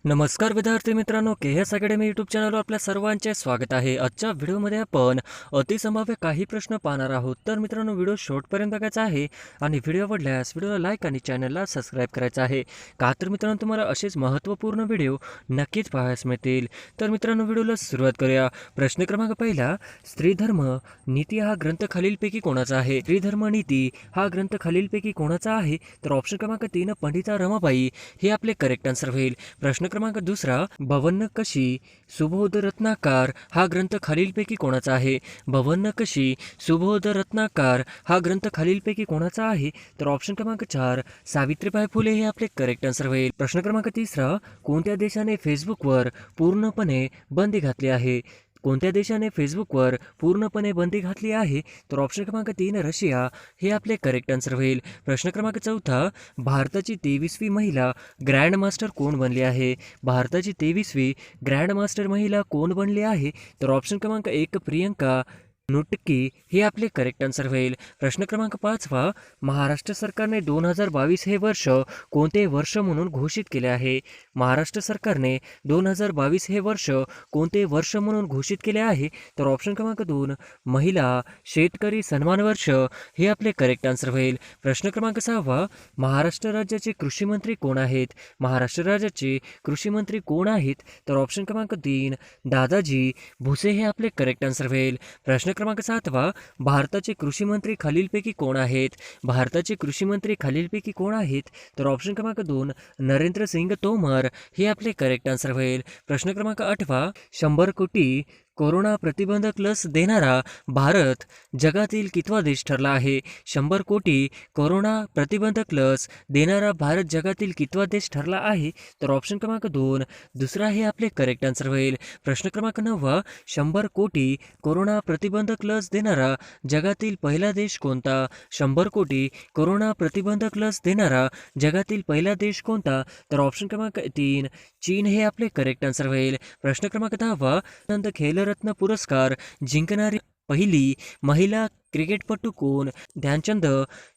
नमस्कार विद्यार्थी मित्रांनो, KS अकॅडमी यूट्यूब चॅनलवर आपल्या सर्वांचे स्वागत आहे। आजच्या व्हिडिओमध्ये आपण अतिसंभाव्य काही प्रश्न पाहणार आहोत। तर मित्रांनो, व्हिडिओ शेवटपर्यंत बघायचा आहे आणि व्हिडिओ आवडल्यास व्हिडिओला लाईक आणि चॅनलला सबस्क्राईब करायचं आहे, का तर मित्रांनो तुम्हाला असेच महत्त्वपूर्ण व्हिडिओ नक्कीच पाहायला मिळतील। तर मित्रांनो, व्हिडिओला सुरुवात करूया। प्रश्न क्रमांक पहिला, स्त्रीधर्म नीती हा ग्रंथ खालीलपैकी कोणाचा आहे? स्त्रीधर्म नीती हा ग्रंथ खालीलपैकी कोणाचा आहे? तर ऑप्शन क्रमांक 3 पंडिता रमाबाई हे आपले करेक्ट आन्सर होईल। प्रश्न क्रमांक दुसरा, भवनकशी सुबोध रत्नाकर हा ग्रंथ खालीलपैकी कोणाचा आहे? भवनकशी सुबोध रत्नाकर हा ग्रंथ खालीलपैकी कोणाचा आहे? तर ऑप्शन क्रमांक 4 सावित्रीबाई फुले हे आपले करेक्ट आन्सर होईल। प्रश्न क्रमांक तिसरा, कोणत्या देशाने फेसबुकवर पूर्णपणे बंदी घातली आहे? कोणत्या देशाने फेसबुकवर पूर्णपणे बंदी घातली आहे? तर ऑप्शन क्रमांक 3 रशिया हे आपले करेक्ट आन्सर होईल। प्रश्न क्रमांक चौथा, भारताची 23वी महिला ग्रँड मास्टर कोण बनली आहे? भारताची 23वी ग्रँड मास्टर महिला कोण बनली आहे? तर ऑप्शन क्रमांक 1 प्रियंका नुटकी हे आपले करेक्ट आन्सर होईल। प्रश्न क्रमांक 5वा, महाराष्ट्र सरकारने 2022 हे वर्ष कोणते वर्ष म्हणून घोषित केले आहे? महाराष्ट्र सरकारने 2022 हे वर्ष कोणते वर्ष म्हणून घोषित केले आहे? तर ऑप्शन क्रमांक 2 महिला शेतकरी सन्मान वर्ष हे आपले करेक्ट आन्सर होईल। प्रश्न क्रमांक 6वा, महाराष्ट्र राज्याचे कृषी मंत्री कोण आहेत? महाराष्ट्र राज्याचे कृषी मंत्री कोण आहेत? तर ऑप्शन क्रमांक 3 दादाजी भुसे हे आपले करेक्ट आन्सर होईल। प्रश्न क्रमांक 7वा, भारताचे कृषी मंत्री खालीलपैकी कोण आहेत? भारताचे कृषी मंत्री खालीलपैकी कोण आहेत? तर ऑप्शन क्रमांक 2 नरेंद्र सिंग तोमर हे आपले करेक्ट आन्सर होईल। प्रश्न क्रमांक 8वा, 100 कोटी कोरोना प्रतिबंधक लस देणारा भारत जगातील कितवा देश ठरला आहे? 100 कोटी कोरोना प्रतिबंधक लस देणारा भारत जगातील कितवा देश ठरला आहे? तर ऑप्शन क्रमांक 2 दुसरा हे आपले करेक्ट आन्सर होईल। प्रश्न क्रमांक 9वा, 100 कोटी कोरोना प्रतिबंधक लस देणारा जगातील पहिला देश कोणता? 100 कोटी कोरोना प्रतिबंधक लस देणारा जगातील पहिला देश कोणता? तर ऑप्शन क्रमांक 3 चीन हे आपले करेक्ट आन्सर होईल। प्रश्न क्रमांक 10वा, खेलरत्न पुरस्कार जिंकणारी पहिली महिला क्रिकेटपटू कोण? ध्यानचंद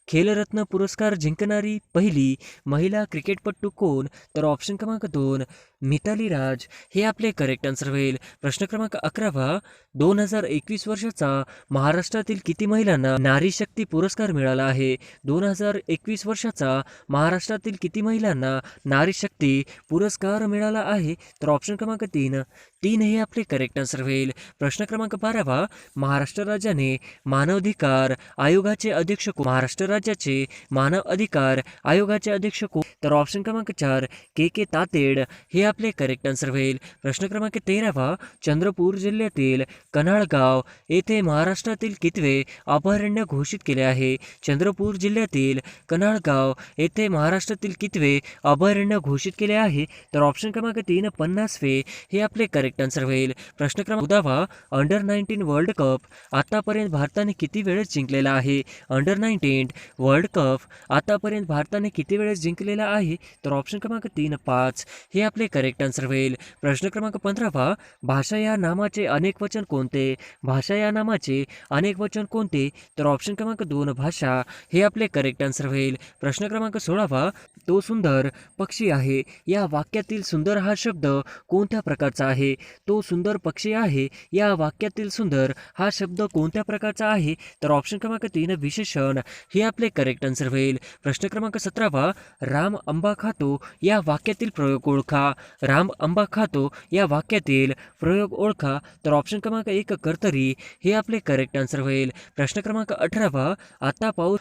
खेलरत्न पुरस्कार जिंकणारी पहिली महिला क्रिकेटपटू कोण? तर ऑप्शन क्रमांक 2 मिताली राज हे आपले करेक्ट आन्सर होईल। प्रश्न क्रमांक 11वा, 2021 वर्षाचा महाराष्ट्रातील किती महिलांना नारी शक्ती पुरस्कार मिळाला आहे? 2021 वर्षाचा महाराष्ट्रातील किती महिलांना नारी शक्ती पुरस्कार मिळाला आहे? तर ऑप्शन क्रमांक 3 हे आपले करेक्ट आन्सर होईल। प्रश्न क्रमांक 12वा, महाराष्ट्र राज्याने मानवाधिकार आयोगाचे अध्यक्ष कोण? महाराष्ट्र राज्याचे मानव अधिकार आयोगाचे अध्यक्ष कोण? तर ऑप्शन क्रमांक 4 के तातेड हे आपले करेक्ट आन्सर होईल। प्रश्न क्रमांक 13वा, चंद्रपूर जिल्ह्यातील कन्हाळगाव येथे महाराष्ट्रातील कितवे अभयारण्य घोषित केले आहे? चंद्रपूर जिल्ह्यातील कन्हाळगाव येथे महाराष्ट्रातील कितवे अभयारण्य घोषित केले आहे? तर ऑप्शन क्रमांक 3 50वे हे आपले करेक्ट आन्सर होईल। प्रश्न क्रमांक 14वा, अंडर 19 वर्ल्ड कप आतापर्यंत भारताने किती वेळेस जिंकलेला आहे? अंडर 19 वर्ल्ड कप आतापर्यंत भारताने किती वेळेस जिंकलेला आहे? तर ऑप्शन क्रमांक 3 5 हे आपले करेक्ट आन्सर होईल। प्रश्न क्रमांक 15वा, भाषा या नामाचे अनेक वचन कोणते? भाषा या नामाचे अनेक वचन कोणते? तर ऑप्शन क्रमांक 2 भाषा हे आपले करेक्ट आन्सर होईल। प्रश्न क्रमांक 16वा, तो सुंदर पक्षी आहे या वाक्यातील सुंदर हा शब्द कोणत्या प्रकारचा आहे? तो सुंदर पक्षी आहे या वाक्यातील सुंदर हा शब्द कोणत्या प्रकारचा आहे? तर ऑप्शन क्रमांक 3 विशेषण हे आपले करेक्ट आन्सर होईल। प्रश्न क्रमांक 17वा, राम आंबा खातो या वाक्यातील प्रयोग ओळखा। राम आंबा खातो या वाक्यातील प्रयोग ओळखा। तर ऑप्शन क्रमांक 1 कर्तरी हे आपले करेक्ट आन्सर होईल। प्रश्न क्रमांक 18वा, आता पाऊस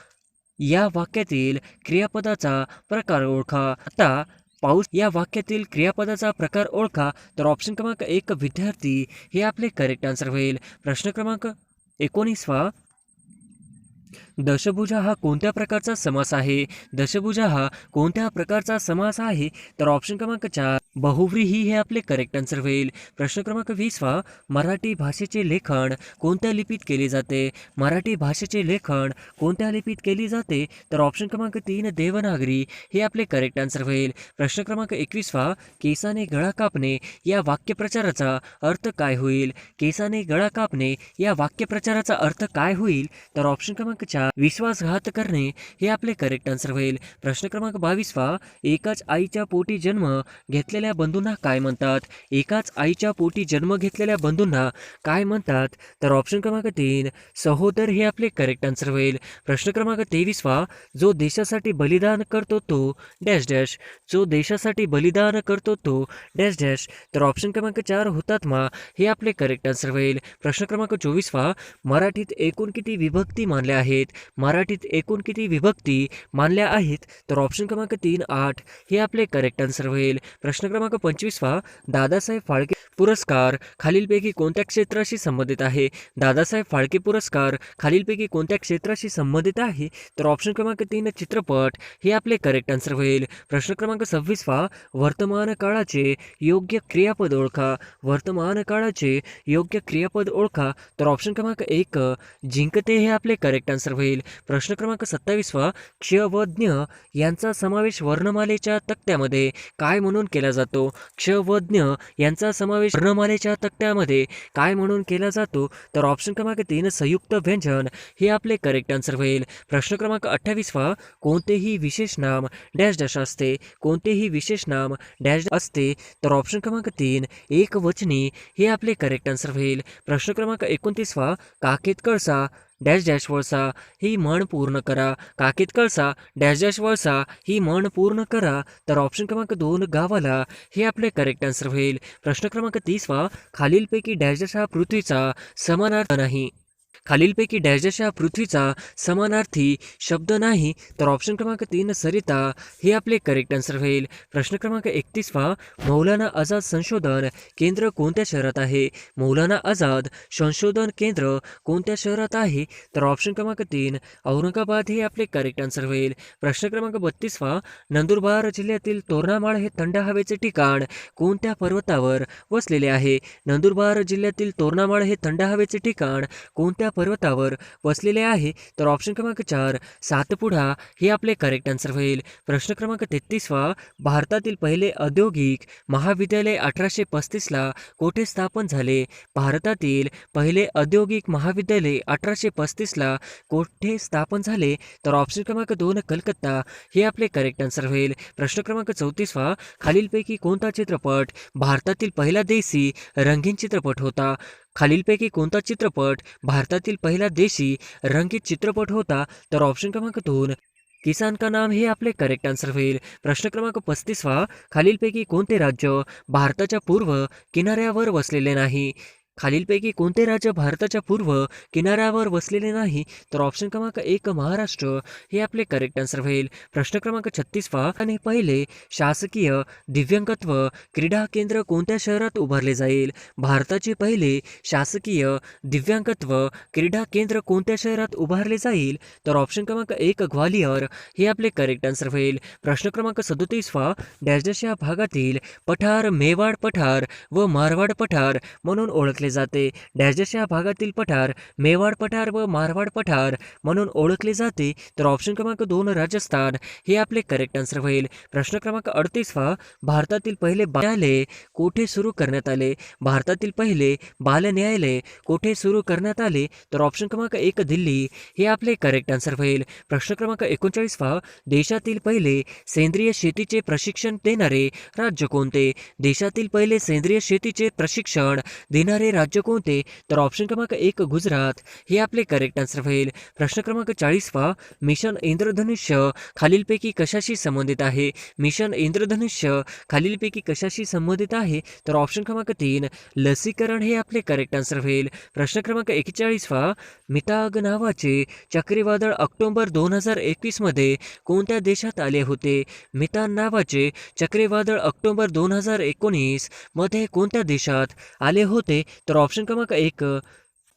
या वाक्यातील क्रियापदाचा प्रकार ओळखा। आता पाऊस या वाक्यातील क्रियापदाचा प्रकार ओळखा। तर ऑप्शन क्रमांक 1 विद्यार्थी हे आपले करेक्ट आन्सर होईल। प्रश्न क्रमांक 19वा, दशभुजा हा कोणत्या प्रकारचा समास आहे? दशभुजा हा कोणत्या प्रकारचा समास आहे? तर ऑप्शन क्रमांक 4 बहुव्रीही हे आपले करेक्ट आन्सर होईल। प्रश्न क्रमांक 20वा, मराठी भाषेचे लेखन कोणत्या लिपीत केले जाते? मराठी भाषेचे लेखन कोणत्या लिपीत केली जाते? तर ऑप्शन क्रमांक 3 देवनागरी हे आपले करेक्ट आन्सर होईल। प्रश्न क्रमांक 21वा, केसाने गळा कापणे या वाक्यप्रचाराचा अर्थ काय होईल? केसाने गळा कापणे या वाक्यप्रचाराचा अर्थ काय होईल? तर ऑप्शन क्रमांक 4 विश्वासघात करणे हे आपले करेक्ट आन्सर होईल. प्रश्न क्रमांक 22 एकाच आईच्या पोटी जन्म घेतलेल्या बंधूंना काय म्हणतात? एकाच आईच्या पोटी जन्म घेतलेल्या बंधूंना काय म्हणतात? तर ऑप्शन क्रमांक 3 सहोदर हे आपले करेक्ट आन्सर होईल. प्रश्न क्रमांक 23 जो देशासाठी बलिदान करतो तो डॅश डॅश. जो देशासाठी बलिदान करतो तो डॅश डॅश. तर ऑप्शन क्रमांक 4 हुतात्मा हे आपले करेक्ट आन्सर होईल. प्रश्न क्रमांक 24 मराठीत एकूण किती विभक्ती मानल्या आहेत? मराठीत एकूण किती विभक्ती मानल्या आहेत? तर ऑप्शन क्रमांक 3 8 हे आपले करेक्ट आन्सर होईल. प्रश्न क्रमांक 25 दादासाहेब फाळके पुरस्कार खालीलपैकी कोणत्या क्षेत्राशी संबंधित आहे? दादासाहेब फाळके पुरस्कार खालीलपैकी कोणत्या क्षेत्राशी संबंधित आहे? तर ऑप्शन क्रमांक 3 चित्रपट हे आपले करेक्ट आन्सर होईल. प्रश्न क्रमांक 26 वर्तमान काळाचे योग्य क्रियापद ओळखा. वर्तमान काळाचे योग्य क्रियापद ओळखा. तर ऑप्शन क्रमांक 1 जिंकते हे आपले करेक्ट आन्सर होईल. प्रश्न क्रमांक 27 क्ष व ज्ञ यांचा समावेश वर्णमालेच्या तक्त्यामध्ये काय म्हणून केला जातो? क्ष व ज्ञ यांचा समावेश वर्णमालेच्या तक्त्यामध्ये काय म्हणून केला जातो? तर ऑप्शन क्रमांक 3 संयुक्त व्यंजन हे आपले करेक्ट आन्सर होईल. प्रश्न क्रमांक 28 कोणतेही विशेष नाम डॅश डॅश असते? कोणतेही विशेष नाम डॅश असते? तर ऑप्शन क्रमांक 3 एकवचनी हे आपले करेक्ट आन्सर होईल. प्रश्न क्रमांक 29 काकेत कळसा डॅश डॅश वळसा ही म्हण पूर्ण करा. काकेत कळसा डॅश डॅश वळसा ही म्हण पूर्ण करा. तर ऑप्शन क्रमांक 2 गावाला हे आपले करेक्ट आन्सर होईल. प्रश्न क्रमांक 30 खालीलपैकी डॅश डॅश हा पृथ्वीचा समानार्थ नाही. खालीलपैकी डॅश डॅश हा पृथ्वीचा समानार्थी शब्द नाही. तर ऑप्शन क्रमांक 3 सरिता हे आपले करेक्ट आन्सर होईल. प्रश्न क्रमांक 31 मौलाना आझाद संशोधन केंद्र कोणत्या शहरात आहे? मौलाना आझाद संशोधन केंद्र कोणत्या शहरात आहे? तर ऑप्शन क्रमांक 3 औरंगाबाद हे आपले करेक्ट आन्सर होईल. प्रश्न क्रमांक 32 नंदुरबार जिल्ह्यातील तोरणामाळ हे थंड हवेचे ठिकाण कोणत्या पर्वतावर वसलेले आहे? नंदुरबार जिल्ह्यातील तोरणामाळ हे थंड हवेचे ठिकाण कोणत्या पर्वतावर वसलेले आहे? तर ऑप्शन क्रमांक 4 सातपुडा हे आपले करेक्ट आन्सर होईल. प्रश्न क्रमांक 33 भारतातील पहिले औद्योगिक महाविद्यालय 1835 कोठे स्थापन झाले? भारतातील पहिले औद्योगिक महाविद्यालय 1835 कोठे स्थापन झाले? तर ऑप्शन क्रमांक 2 कलकत्ता हे आपले करेक्ट आन्सर होईल. प्रश्न क्रमांक 34 खालीलपैकी कोणता चित्रपट भारतातील पहिला देशी रंगीन चित्रपट होता? खालीलपैकी कोणता चित्रपट भारतातील पहिला देशी रंगीत चित्रपट होता? तर ऑप्शन क्रमांक 2 किसान का नाम हे आपले करेक्ट आन्सर होईल. प्रश्न क्रमांक 35 खालीलपैकी कोणते राज्य भारताच्या पूर्व किनाऱ्यावर वसलेले नाही? खालीलपैकी कोणते राज्य भारताच्या पूर्व किनाऱ्यावर वसलेले नाही? तर ऑप्शन क्रमांक 1 महाराष्ट्र हे आपले करेक्ट आन्सर होईल. प्रश्न क्रमांक 36 आणि पहिले शासकीय दिव्यांगत्व क्रीडा केंद्र कोणत्या शहरात उभारले जाईल? भारताचे पहिले शासकीय दिव्यांगत्व क्रीडा केंद्र कोणत्या शहरात उभारले जाईल? तर ऑप्शन क्रमांक 1 ग्वालियर हे आपले करेक्ट आन्सर होईल. प्रश्न क्रमांक 37 डॅश डॅश या भागातील पठार मेवाड पठार व मारवाड पठार म्हणून ओळखले जाते. डॅश डॅश या भागातील पठार मेवाड पठार व मारवाड पठार म्हणून ओळखले जाते. तर ऑप्शन क्रमांक 2 राजस्थान हे आपले करेक्ट आन्सर होईल. प्रश्न क्रमांक 38 भारतातील पहिले न्यायालय कोठे सुरू करण्यात आले? भारतातील पहिले बाल न्यायालय कोठे सुरू करण्यात आले? तर ऑप्शन क्रमांक 1 दिल्ली हे आपले करेक्ट आन्सर होईल. प्रश्न क्रमांक 39 देशातील पहिले सेंद्रिय शेतीचे प्रशिक्षण देणारे राज्य कोणते? देशातील पहिले सेंद्रिय शेतीचे प्रशिक्षण देणारे राज्य कोणते? तर ऑप्शन क्रमांक 1 गुजरात हे आपले करेक्ट आन्सर होईल. प्रश्न क्रमांक 40 मिशन इंद्रधनुष्य खालीलपैकी कशाशी संबंधित आहे? मिशन इंद्रधनुष्य खालीलपैकी कशाशी संबंधित आहे? तर ऑप्शन क्रमांक 3 लसीकरण हे आपले करेक्ट आन्सर होईल. प्रश्न क्रमांक 41 मिताग नावाचे चक्रीवादळ ऑक्टोबर 2021 मध्ये कोणत्या देशात आले होते? मितान नावाचे चक्रीवादळ ऑक्टोबर 2019 मध्ये कोणत्या देशात आले होते? तर ऑप्शन क्रमांक 1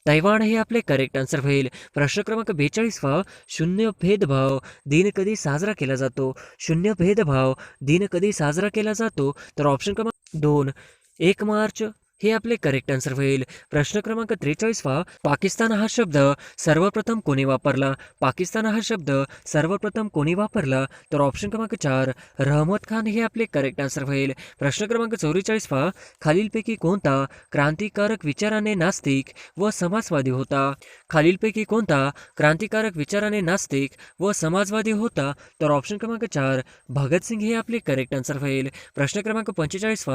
तैवान हे आपले करेक्ट आन्सर होईल. प्रश्न क्रमांक 42 शून्य भेदभाव दिन कधी साजरा केला जातो? शून्य भेदभाव दिन कधी साजरा केला जातो? तर ऑप्शन क्रमांक 2 1 मार्च हे आपले करेक्ट आन्सर होईल. प्रश्न क्रमांक 43 पाकिस्तान हा शब्द सर्वप्रथम कोणी वापरला? पाकिस्तान हा शब्द सर्वप्रथम कोणी वापरला? तर ऑप्शन क्रमांक 4 रहमत खान हे आपले करेक्ट आन्सर होईल. प्रश्न क्रमांक 44 खालीलपैकी कोणता क्रांतिकारक विचाराने नास्तिक व समाजवादी होता? खालीलपैकी कोणता क्रांतिकारक विचाराने नास्तिक व समाजवादी होता? तर ऑप्शन क्रमांक 4 भगतसिंग हे आपले करेक्ट आन्सर होईल. प्रश्न क्रमांक 45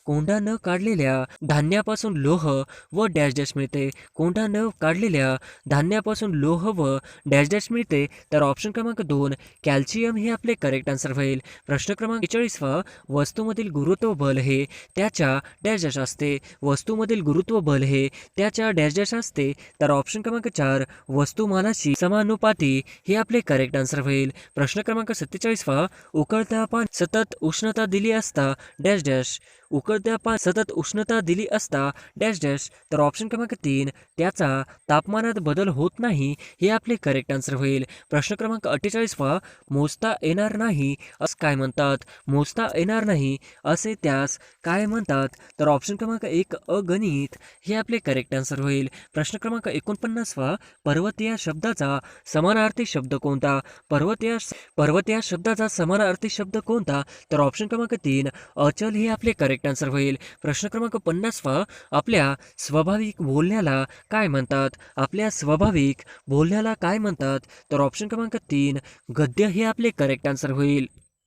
कोंडा न काढलेल्या धान्यापासून लोह व डॅश डॅश मिळते? कोंडा न काढलेल्या धान्यापासून लोह व डॅश डॅश मिळते? तर ऑप्शन क्रमांक 2 कॅल्शियम हे आपले करेक्ट आन्सर होईल. प्रश्न क्रमांक 41 वस्तूमधील गुरुत्व बल हे त्याच्या डॅश डॅश असते? वस्तूमधील गुरुत्व बल हे त्याच्या डॅश डॅश असते? तर ऑप्शन क्रमांक 4 वस्तुमानाशी समानुपाती हे आपले करेक्ट आन्सर होईल. प्रश्न क्रमांक 47 उकळत्या पाण्यात सतत उष्णता दिली असता डॅश डॅश उकळत्या पाण्यात सतत उष्णता दिली असता डॅश डॅश? तर ऑप्शन क्रमांक 3 त्याचा तापमानात बदल होत नाही हे आपले करेक्ट आन्सर होईल. प्रश्न क्रमांक 48 मोजता येणार नाही असं काय म्हणतात? मोजता येणार नाही असे त्यास काय म्हणतात? तर ऑप्शन क्रमांक 1 अगणित हे आपले करेक्ट आन्सर होईल. प्रश्न क्रमांक 49 पर्वत या शब्दाचा समानार्थी शब्द कोणता? पर्वत या शब्दाचा समानार्थी शब्द कोणता? तर ऑप्शन क्रमांक 3 अचल हे आपले करेक्ट आन्सर होईल. प्रश्न क्रमांक 50 आपल्या स्वाभाविक बोलण्याला काय म्हणतात? आपल्या स्वाभाविक बोलण्याला काय म्हणतात? तर ऑप्शन क्रमांक 3 गद्य हे आपले करेक्ट आन्सर होईल.